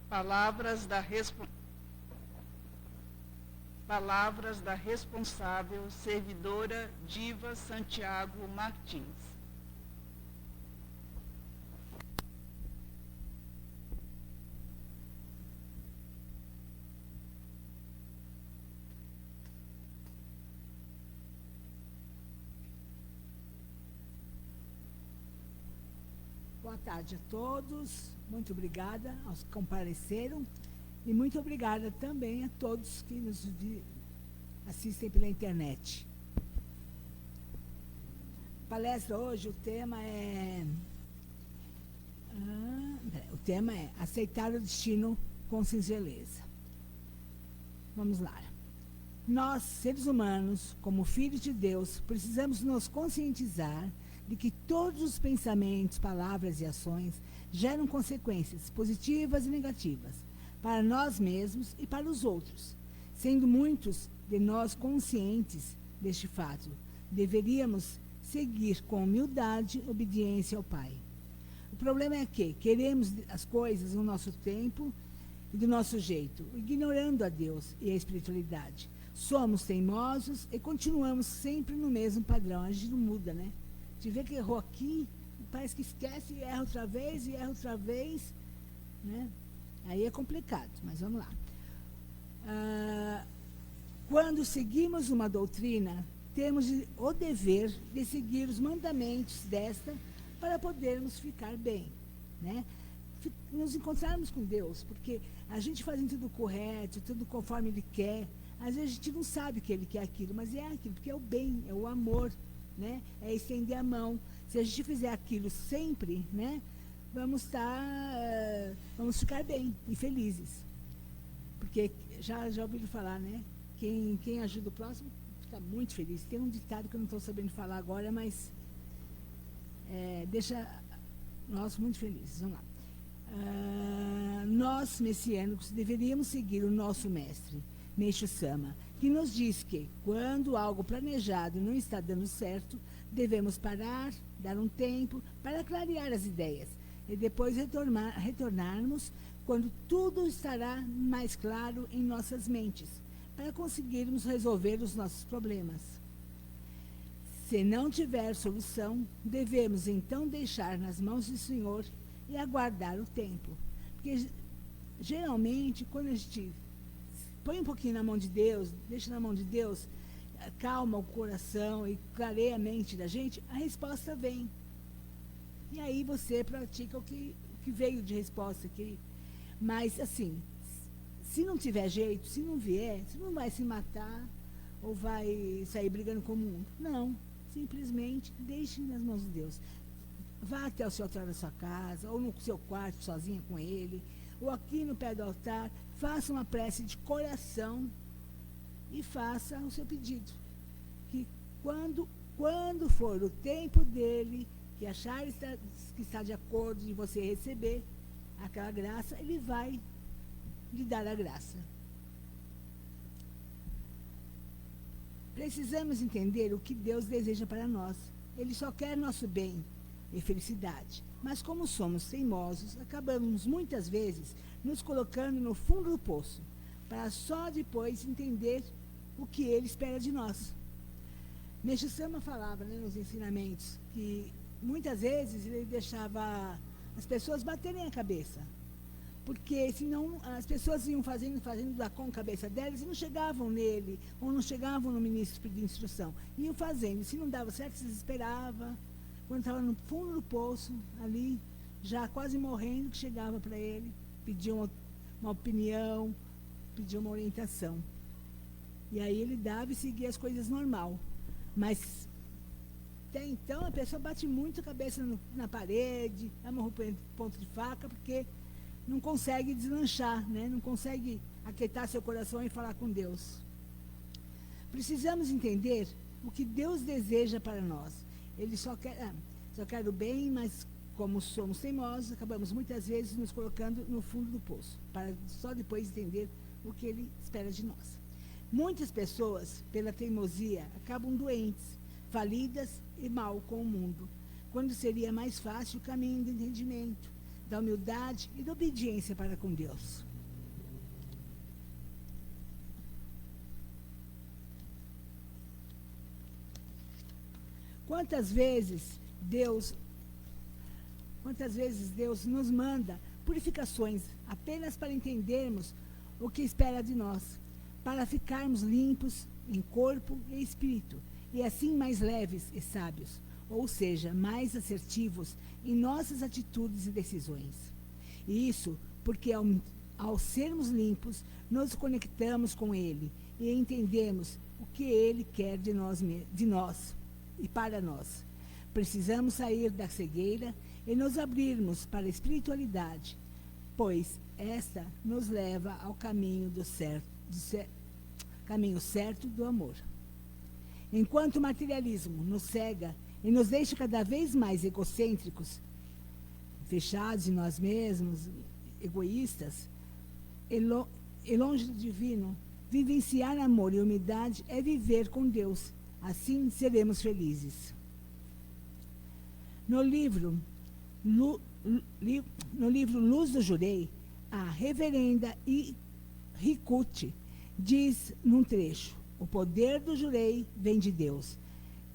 Palavras da responsável servidora Diva Santiago Martins. Boa tarde a todos, muito obrigada aos que compareceram e muito obrigada também a todos que nos assistem pela internet. Palestra hoje, o tema é aceitar o destino com singeleza. Vamos lá. Nós, seres humanos, como filhos de Deus, precisamos nos conscientizar de que todos os pensamentos, palavras e ações geram consequências positivas e negativas para nós mesmos e para os outros. Sendo muitos de nós conscientes deste fato, deveríamos seguir com humildade e obediência ao Pai. O problema é que queremos as coisas no nosso tempo e do nosso jeito, ignorando a Deus e a espiritualidade. Somos teimosos e continuamos sempre no mesmo padrão. A gente não muda, né? De ver que errou aqui, parece que esquece e erra outra vez, né? Aí é complicado, mas vamos lá. Quando seguimos uma doutrina, temos o dever de seguir os mandamentos desta para podermos ficar bem, né? Nos encontrarmos com Deus, porque a gente fazendo tudo correto, tudo conforme Ele quer, às vezes a gente não sabe que Ele quer aquilo, mas é aquilo, porque é o bem, é o amor, né? É estender a mão. Se a gente fizer aquilo sempre, né, vamos ficar bem e felizes. Porque já ouviram falar, né? Quem ajuda o próximo fica muito feliz. Tem um ditado que eu não estou sabendo falar agora, mas deixa nós muito felizes. Vamos lá. Nós, messiânicos, deveríamos seguir o nosso mestre, Meixo Sama, que nos diz que, quando algo planejado não está dando certo, devemos parar, dar um tempo para clarear as ideias e depois retornarmos quando tudo estará mais claro em nossas mentes, para conseguirmos resolver os nossos problemas. Se não tiver solução, devemos então deixar nas mãos do Senhor e aguardar o tempo. Porque, geralmente, quando a gente põe um pouquinho na mão de Deus, deixa na mão de Deus, calma o coração e clareia a mente da gente, a resposta vem. E aí você pratica o que veio de resposta aqui. Mas, assim, se não tiver jeito, se não vier, você não vai se matar ou vai sair brigando com o mundo. Não, simplesmente deixe nas mãos de Deus. Vá até o seu altar da sua casa, ou no seu quarto, sozinha com Ele, ou aqui no pé do altar, faça uma prece de coração e faça o seu pedido. Que quando for o tempo dele, que achar que está de acordo de você receber aquela graça, ele vai lhe dar a graça. Precisamos entender o que Deus deseja para nós. Ele só quer nosso bem e felicidade. Mas como somos teimosos, acabamos muitas vezes nos colocando no fundo do poço, para só depois entender o que Ele espera de nós. Meixo Sama falava, né, nos ensinamentos, que muitas vezes ele deixava as pessoas baterem a cabeça, porque senão as pessoas iam fazendo da com a cabeça delas e não chegavam nele, ou não chegavam no ministro de instrução. Iam fazendo, se não dava certo, se desesperava. Quando estava no fundo do poço, ali, já quase morrendo, que chegava para ele, pedia uma opinião, pedia uma orientação. E aí ele dava e seguia as coisas normal. Mas, até então, a pessoa bate muito a cabeça na parede, amarra o ponto de faca, porque não consegue deslanchar, né? Não consegue aquietar seu coração e falar com Deus. Precisamos entender o que Deus deseja para nós. Ele só quer o bem, mas como somos teimosos, acabamos muitas vezes nos colocando no fundo do poço, para só depois entender o que Ele espera de nós. Muitas pessoas, pela teimosia, acabam doentes, falidas e mal com o mundo, quando seria mais fácil o caminho do entendimento, da humildade e da obediência para com Deus. Quantas vezes Deus nos manda purificações apenas para entendermos o que espera de nós, para ficarmos limpos em corpo e espírito, e assim mais leves e sábios, ou seja, mais assertivos em nossas atitudes e decisões. E isso porque ao sermos limpos, nos conectamos com Ele e entendemos o que Ele quer de nós e para nós. Precisamos sair da cegueira e nos abrirmos para a espiritualidade, pois esta nos leva ao caminho caminho certo do amor. Enquanto o materialismo nos cega e nos deixa cada vez mais egocêntricos, fechados em nós mesmos, egoístas, e longe do divino, vivenciar amor e humildade é viver com Deus. Assim seremos felizes. No livro Luz do Jurei, a reverenda Rikuti diz num trecho: o poder do jurei vem de Deus,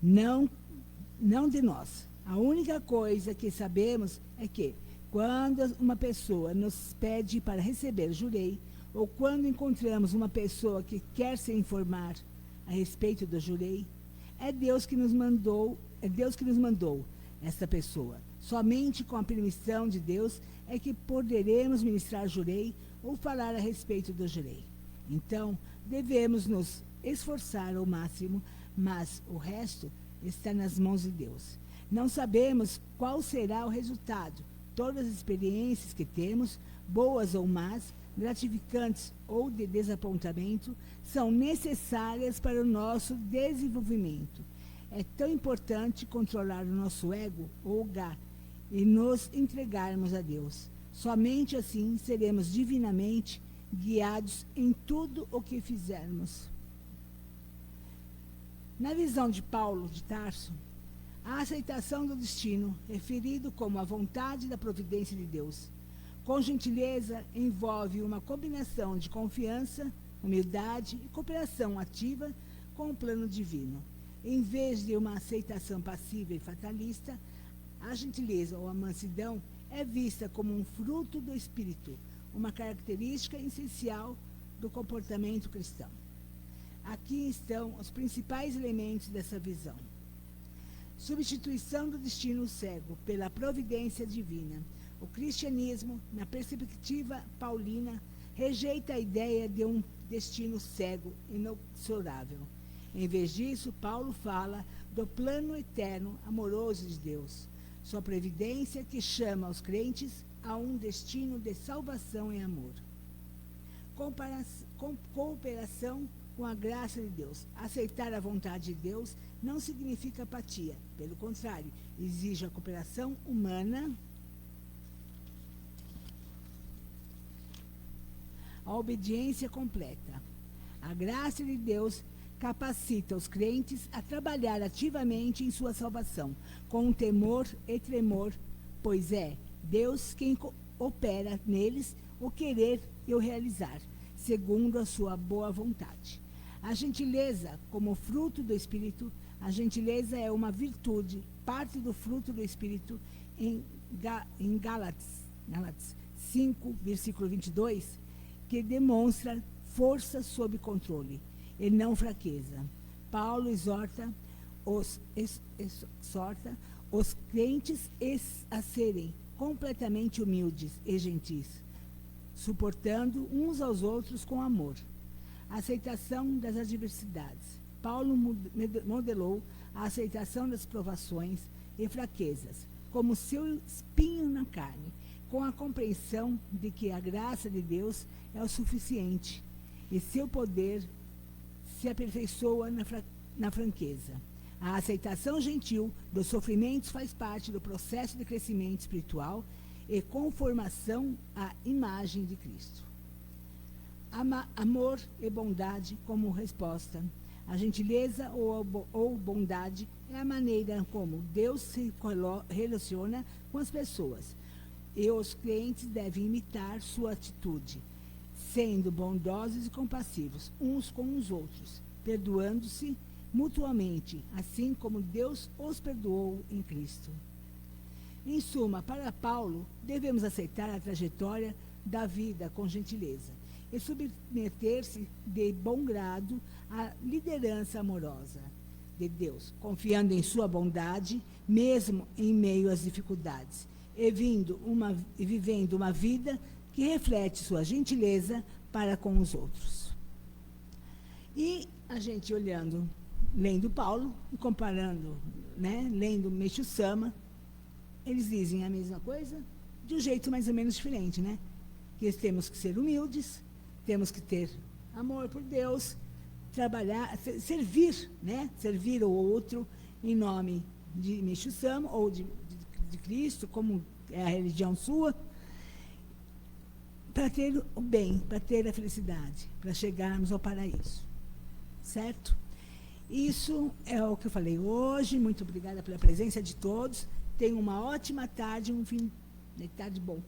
não de nós. A única coisa que sabemos é que, quando uma pessoa nos pede para receber jurei, ou quando encontramos uma pessoa que quer se informar a respeito do jurei, é Deus que nos mandou esta pessoa. Somente com a permissão de Deus é que poderemos ministrar jurei ou falar a respeito do jurei. Então, devemos nos esforçar ao máximo, mas o resto está nas mãos de Deus. Não sabemos qual será o resultado. Todas as experiências que temos, boas ou más, gratificantes ou de desapontamento, são necessárias para o nosso desenvolvimento. É tão importante controlar o nosso ego ou lugar e nos entregarmos a Deus. Somente assim seremos divinamente guiados em tudo o que fizermos. Na visão de Paulo de Tarso, a aceitação do destino, referido como a vontade da providência de Deus, com gentileza, envolve uma combinação de confiança, humildade e cooperação ativa com o plano divino. Em vez de uma aceitação passiva e fatalista, a gentileza ou a mansidão é vista como um fruto do espírito, uma característica essencial do comportamento cristão. Aqui estão os principais elementos dessa visão. Substituição do destino cego pela providência divina. O cristianismo, na perspectiva paulina, rejeita a ideia de um destino cego, inexorável. Em vez disso, Paulo fala do plano eterno, amoroso de Deus, sua previdência que chama os crentes a um destino de salvação e amor. Cooperação com a graça de Deus. Aceitar a vontade de Deus não significa apatia. Pelo contrário, exige a cooperação humana, a obediência completa. A graça de Deus capacita os crentes a trabalhar ativamente em sua salvação, com temor e tremor, pois é Deus quem opera neles o querer e o realizar, segundo a sua boa vontade. A gentileza, como fruto do Espírito, a gentileza é uma virtude, parte do fruto do Espírito, em Gálatas 5, versículo 22, que demonstra força sob controle e não fraqueza. Paulo exorta os crentes a serem completamente humildes e gentis, suportando uns aos outros com amor. A aceitação das adversidades. Paulo modelou a aceitação das provações e fraquezas como seu espinho na carne, com a compreensão de que a graça de Deus é o suficiente e seu poder se aperfeiçoa na franqueza. A aceitação gentil dos sofrimentos faz parte do processo de crescimento espiritual e conformação à imagem de Cristo. Amor e bondade como resposta. A gentileza ou bondade é a maneira como Deus se relaciona com as pessoas E os crentes devem imitar sua atitude, sendo bondosos e compassivos uns com os outros, perdoando-se mutuamente, assim como Deus os perdoou em Cristo. Em suma, para Paulo, devemos aceitar a trajetória da vida com gentileza e submeter-se de bom grado à liderança amorosa de Deus, confiando em sua bondade, mesmo em meio às dificuldades, e vivendo uma vida que reflete sua gentileza para com os outros. E a gente lendo Paulo e comparando, né, lendo Meishu Sama, eles dizem a mesma coisa de um jeito mais ou menos diferente, né? Que temos que ser humildes, temos que ter amor por Deus, trabalhar, servir, né? Servir o outro em nome de Meishu Sama ou de Cristo, como é a religião sua, para ter o bem, para ter a felicidade, para chegarmos ao paraíso. Certo? Isso é o que eu falei hoje. Muito obrigada pela presença de todos. Tenham uma ótima tarde, um fim de tarde bom.